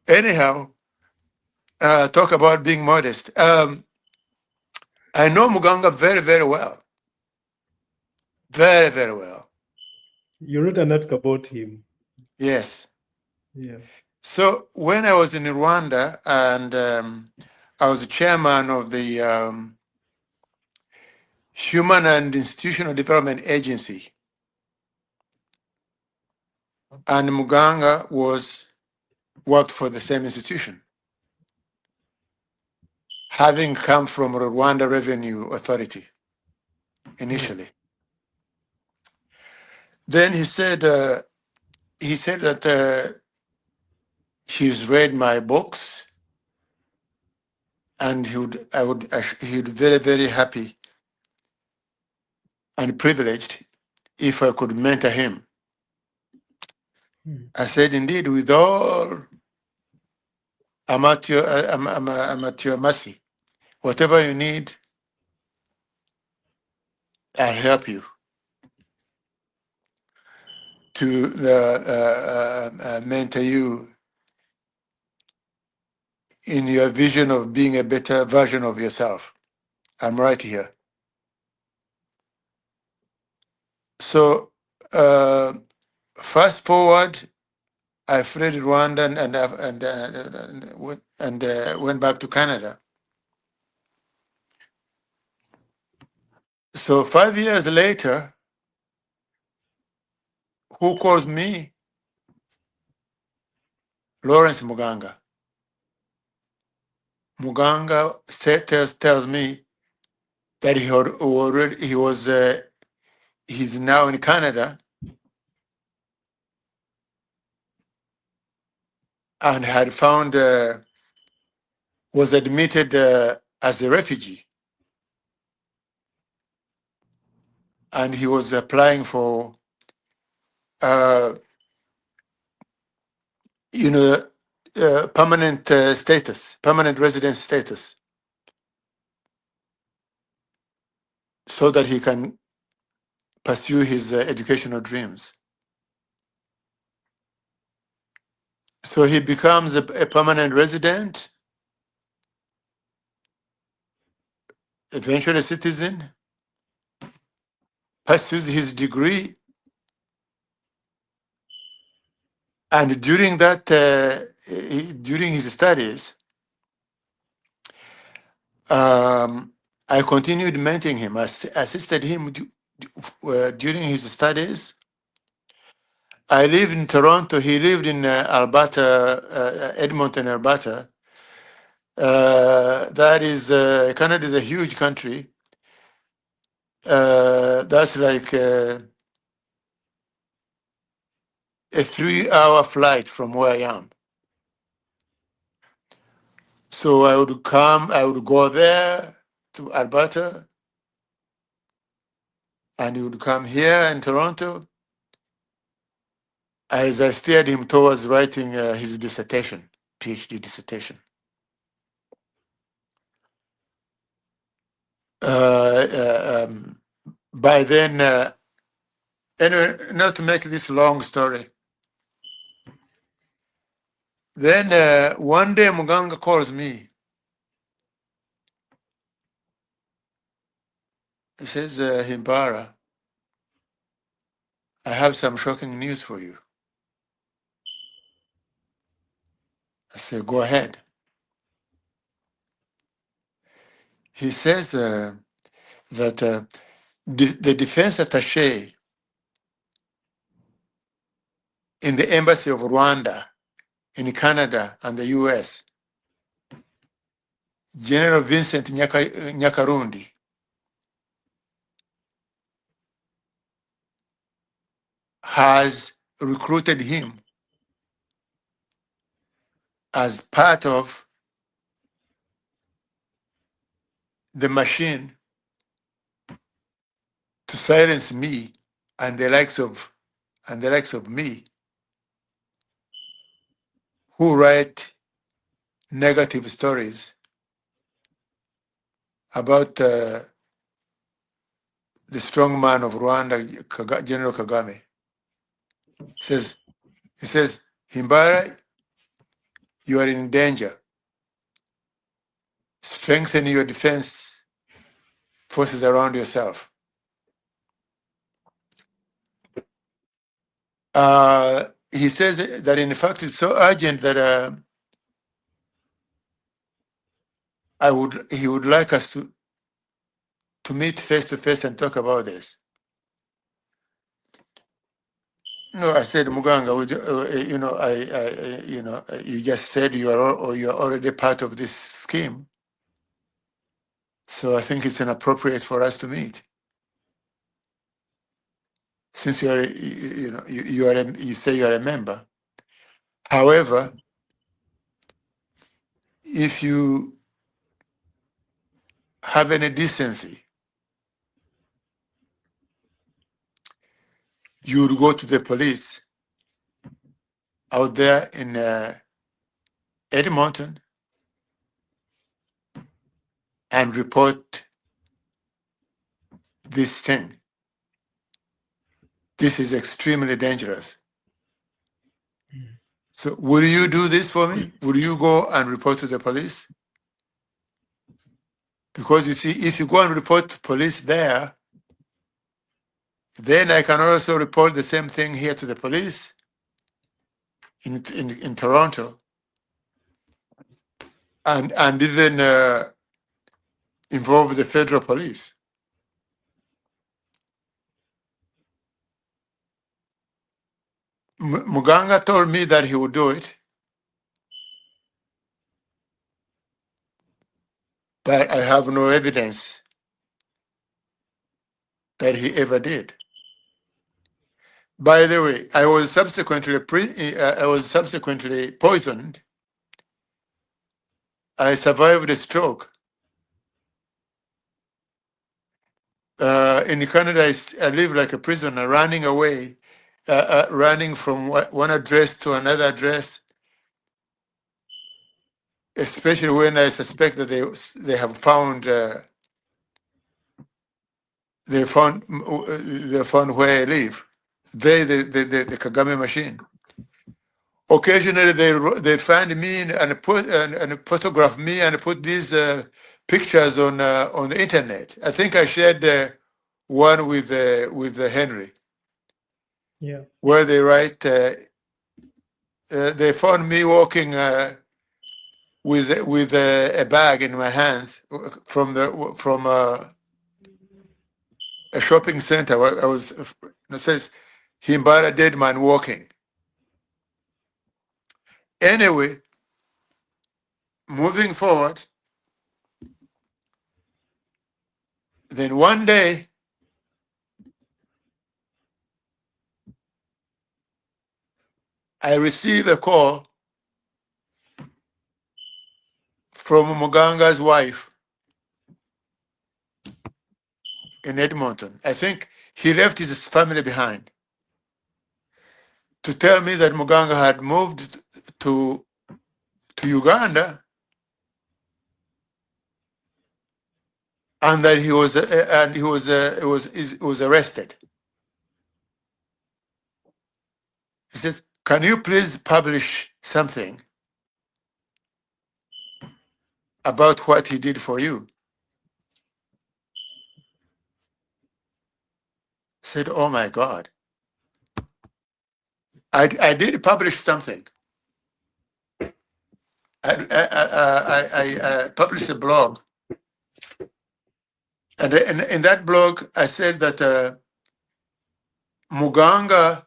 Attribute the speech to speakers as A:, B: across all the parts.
A: Anyhow, talk about being modest. I know Muganga very, very well. Very, very well.
B: You wrote an article about him.
A: Yes.
B: Yeah.
A: So when I was in Rwanda and I was the chairman of the Human and Institutional Development Agency, and Muganga was worked for the same institution, having come from Rwanda Revenue Authority
B: Mm.
A: initially. Then he said that he's read my books and he'd very, very happy and privileged if I could mentor him.
B: Mm.
A: I said, indeed, with all, I'm at your mercy. Whatever you need, I'll help you to mentor you in your vision of being a better version of yourself. I'm right here. So, fast forward, I fled Rwanda and went back to Canada. So 5 years later, who calls me? Lawrence Muganga. Muganga tells me that he's now in Canada and had found was admitted as a refugee, and he was applying for uh, you know permanent status, permanent residence status, so that he can pursue his educational dreams. So he becomes a permanent resident, eventually a citizen, pursues his degree, and during his studies, I continued mentoring him. I assisted him during his studies. I lived in Toronto. He lived in Alberta, Edmonton, Alberta. That is, Canada is a huge country. That's like a 3-hour flight from where I am. So I would go there to Alberta, and he would come here in Toronto as I steered him towards writing his dissertation, PhD dissertation. Uh, by then, anyway, not to make this long story, then one day Muganga calls me. He says, Himbara, I have some shocking news for you. I said, go ahead. He says that the defense attaché in the embassy of Rwanda in Canada and the US, General Vincent Nyakarundi, has recruited him as part of the machine to silence me and the likes of me who write negative stories about the strong man of Rwanda, General Kagame. He says, Himbara, you are in danger. Strengthen your defense forces around yourself. He says that in fact it's so urgent that he would like us to meet face to face and talk about this. No, I said, Muganga, you just said you're already part of this scheme. So I think it's inappropriate for us to meet. Since you are, you say you are a member. However, if you have any decency, you would go to the police out there in Edmonton and report this thing. This is extremely dangerous. So will you do this for me? Will you go and report to the police? Because you see, if you go and report to police there, then I can also report the same thing here to the police in Toronto, and even involve the federal police. Muganga told me that he would do it, but I have no evidence that he ever did. By the way, I was subsequently poisoned. I survived a stroke. In Canada, I live like a prisoner, running away, running from one address to another address, especially when I suspect that they have found they found where I live. The Kagame machine. Occasionally, they find me and photograph me and put these pictures on the internet. I think I shared one with Henry,
B: Yeah.
A: where they write. They found me walking with a bag in my hands from a shopping center. I was it says Himbara dead man walking. Anyway, moving forward, then one day I received a call from Muganga's wife in Edmonton. I think he left his family behind to tell me that Muganga had moved to Uganda and that he was arrested. He says, "Can you please publish something about what he did for you?" I said, "Oh my God." I did publish something. I published a blog, and in that blog I said that Muganga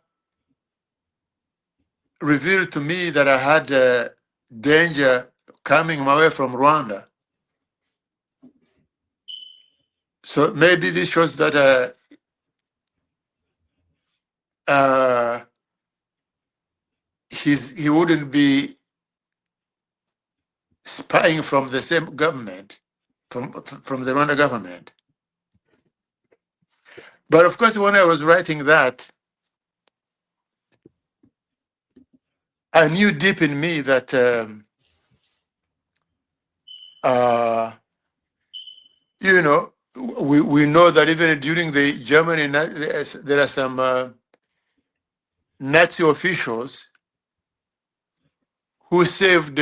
A: revealed to me that I had danger coming my way from Rwanda. So maybe this shows that uh, he wouldn't be spying from the same government, from the Rwanda government. But of course, when I was writing that, I knew deep in me that uh, we know that even during the Germany, there are some Nazi officials who saved